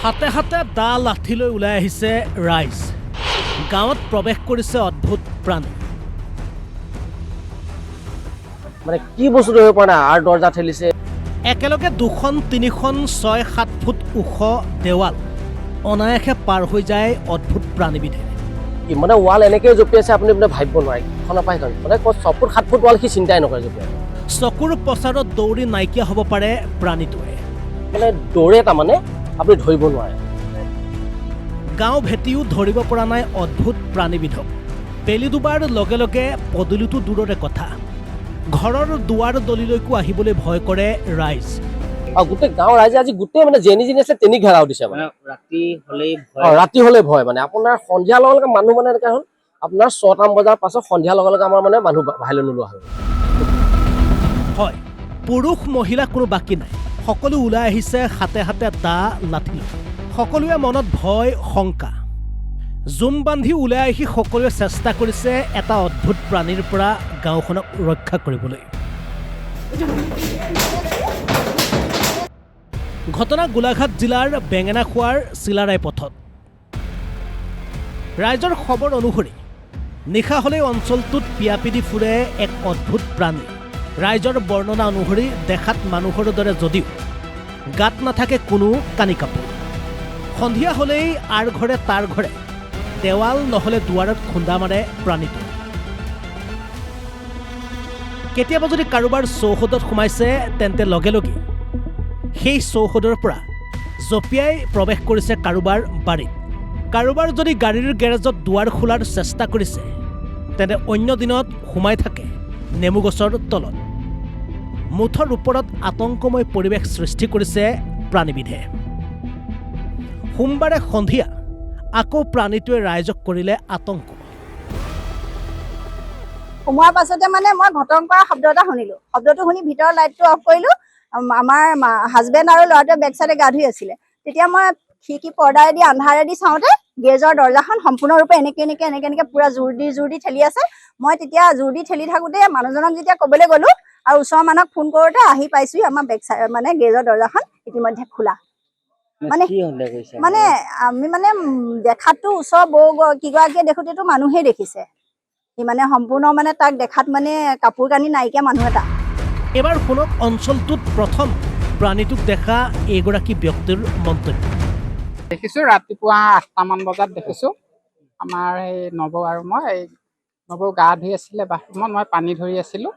হাতে হাতে দা লাঠি লৈ ওলাই আহিছে ৰাইজ। গাঁৱত প্ৰৱেশ কৰিছে অদ্ভুত প্ৰাণী। মানে কি বস্তু ধৰিব পৰা নাই আৰু দৰ্জা ঠেলিছে। একেলগে 2খন 3খন 6-7 ফুট ওখ দেৱাল অনায়াসে পাৰ হৈ যায় অদ্ভুত প্ৰাণীবিধে। মানে ৱাল এনেকৈ জঁপিয়াইছে আপুনি মানে ভাবিব নোৱাৰে। ইখনৰ পৰা সিখন মানে 6 ফুট 7 ফুট ৱাল সি চিন্তাই নকৰে জঁপিয়াই। চকুৰ পচাৰত দৌৰি নাইকিয়া হ'ব পাৰে প্ৰাণীটোৱে। মানে দৌৰে তাৰমানে আপুনি ধৰিব নোৱাৰে। গাঁও ভেটিও ধৰিব পৰা নাই অদ্ভুত প্ৰাণীবিধক। বেলি দুবাৰ লগে লগে পদূলিটো দূৰৰে কথা, ঘৰৰ দুৱাৰ দলিলৈকো আহিবলৈ ভয় কৰে ৰাইজ। আৰু গোটেই গাঁৱৰ ৰাইজে আজি গোটেই মানে যেনি আছে তেনি ঘেৰাও দিছে। মানে ৰাতি হ'লেই ভয় মানে আপোনাৰ সন্ধিয়া লগে লগে মানুহ মানে এনেকৈ হ'ল আপোনাৰ 6টা বজাৰ পাছত সন্ধিয়া লগে লগে আমাৰ মানে মানুহ বাহিৰলৈ নোলোৱা হ'ল। হয়, পুৰুষ মহিলা কোনো বাকী নাই, সকলো ওলাই আহিছে হাতে হাতে দা লাঠি লৈ। সকলোৱে মনত ভয় শংকা। জুম বান্ধি ওলাই আহি সকলোৱে চেষ্টা কৰিছে এটা অদ্ভুত প্ৰাণীৰ পৰা গাঁওখনক ৰক্ষা কৰিবলৈ। ঘটনা গোলাঘাট জিলাৰ বেঙেনাখোৱাৰ চিলাৰায় পথত। ৰাইজৰ খবৰ অনুসৰি নিশা হ'লেই অঞ্চলটোত পিয়াপিদি ফুৰে এক অদ্ভুত প্ৰাণী। ৰাইজৰ বৰ্ণনা অনুসৰি দেখাত মানুহৰ দৰে যদিও গাত নাথাকে কোনো কানি কাপোৰ। সন্ধিয়া হ'লেই আৰ ঘৰে তাৰ ঘৰে দেৱাল নহ'লে দুৱাৰত খুন্দা মাৰে প্ৰাণীটো। কেতিয়াবা যদি কাৰোবাৰ চৌহদত সোমাইছে তেন্তে লগে লগে সেই চৌহদৰ পৰা জঁপিয়াই প্ৰৱেশ কৰিছে কাৰোবাৰ বাৰীত। কাৰোবাৰ যদি গাড়ীৰ গেৰেজত দুৱাৰ খোলাৰ চেষ্টা কৰিছে তেন্তে অন্য দিনত সোমাই থাকে নেমু গছৰ তলত। মুঠৰ ওপৰত আতংকময় পৰিৱেশ সৃষ্টি কৰিছে প্ৰাণীবিধে। সোমবাৰে সন্ধিয়া আকৌ প্ৰাণীটোৱে ৰাইজক কৰিলে আতংক। সোমোৱাৰ পাছতে মানে মই ঘটং কৰা শব্দ এটা শুনিলোঁ। শব্দটো শুনি ভিতৰৰ লাইটটো অফ কৰিলোঁ। আমাৰ হাজবেণ্ড আৰু ল'ৰাটোৱে বেক চাইডে গা ধুই আছিলে। তেতিয়া মই খিৰিকী পৰ্দাৰেদি আন্ধাৰেদি চাওঁতে গেৰেজৰ দৰ্জাখন সম্পূৰ্ণৰূপে এনেকে পুৰা জোৰ দি ঠেলি আছে। মই তেতিয়া জোৰ দি ঠেলি থাকোঁতে মানুহজনক যেতিয়া ক'বলৈ গ'লোঁ আৰু ওচৰৰ মানুহক ফোন কৰোঁতে আহি পাইছোঁ আমাৰ বেক চাইড মানে গেৰেজৰ দৰ্জাখন ইতিমধ্যে খোলা। মানে আমি মানে দেখাতটো ওচৰৰ বৌ কিগৰাকীয়ে দেখোঁতেতো মানুহেই দেখিছে। সি মানে সম্পূৰ্ণ মানে তাক দেখাত মানে কাপোৰ কানি নাইকিয়া মানুহ এটা। এবাৰ শুনক অঞ্চলটোত প্ৰথম প্ৰাণীটোক দেখা এইগৰাকী ব্যক্তিৰ মন্তব্য। দেখিছোঁ ৰাতিপুৱা 8টামান বজাত দেখিছোঁ। আমাৰ এই নবৌ আৰু মই নবৌ গা ধুই আছিলে বাথৰুমত, মই পানী ধৰি আছিলোঁ।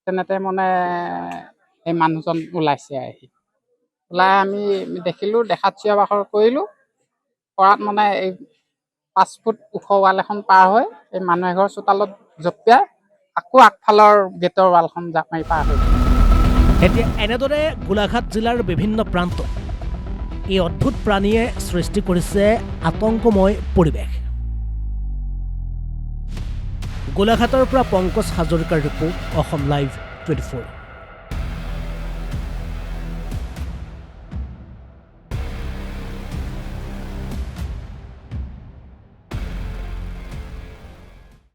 তেনেতে মানে এই মানুহজন ওলাইছে। ওলাই আমি দেখিলোঁ, দেখাত চিঞৰ বাখৰ কৰিলোঁ। কৰাত মানে এই 5 ফুট ওখ ৱাল এখন পাৰ হৈ এই মানুহ এঘৰ চোতালত জঁপিয়াই আকৌ আগফালৰ গেটৰ ৱালখন জাপ মাৰি পাৰ হৈ। এতিয়া এনেদৰে গোলাঘাট জিলাৰ বিভিন্ন প্ৰান্তত এই অদ্ভুত প্ৰাণীয়ে সৃষ্টি কৰিছে আতংকময় পৰিৱেশ। গোলাঘাটৰ পৰা পংকজ হাজৰিকাৰ ৰিপৰ্ট, অসম লাইভ 24।